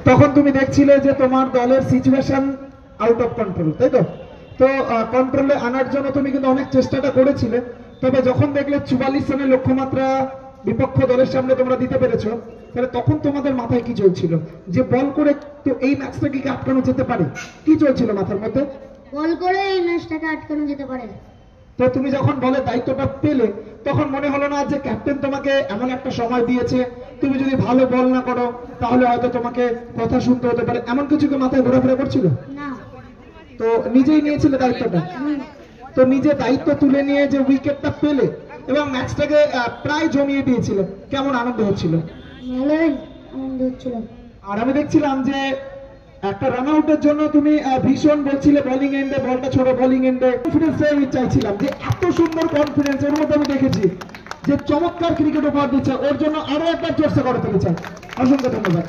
তখন তুমি দেখছিলে যে তোমার দলের সিচুয়েশন আউট অফ কন্ট্রোল, তাই তো? তো কন্ট্রোলে আনার জন্য তুমি কিন্তু অনেক চেষ্টাটা করেছিলে, তবে যখন দেখলে 44 রানের লক্ষ্যমাত্রা বিপক্ষ দলের সামনে তোমরা দিতে পেরেছো, তাহলে তখন তোমাদের মাথায় কি চলছিল যে বল করে তো এই ম্যাচটাকে কি আটকানো যেতে পারে? কি চলছিল মাথার মধ্যে? বল করে এই ম্যাচটাকে আটকানো যেতে পারে। তো তুমি যখন বলের দায়িত্বটা পেলে তখন মনে হলো না যে ক্যাপ্টেন তোমাকে এমন একটা সময় দিয়েছে, তুমি যদি ভালো বল না করো তাহলে হয়তো তোমাকে কথা শুনতে হতে পারে, এমন কিছু কি মাথায় ঘোরাফেরা করছিল না? তো নিজেই নিয়েছিলে দায়িত্বটা। তো নিজে দায়িত্ব তুলে নিয়ে যে উইকেটটা পেলে এবং ম্যাচটাকে প্রায় জমিয়ে দিয়েছিলে, কেমন আনন্দ হচ্ছিল? ভালোই আনন্দ হচ্ছিল। আর আমি দেখছিলাম যে একটা রান আউটের জন্য তুমি ভীষণ বলছিলে বোলিং এন্ডে বলটা ছোট, বোলিং এন্ডে কনফিডেন্স আমি চাইছিলাম যে এত সুন্দর কনফিডেন্স এর মধ্যে আমি দেখেছি যে চমৎকার ক্রিকেট উপহার দিচ্ছে, ওর জন্য আরো একবার চর্চা করে তুলেছে। অসংখ্য ধন্যবাদ।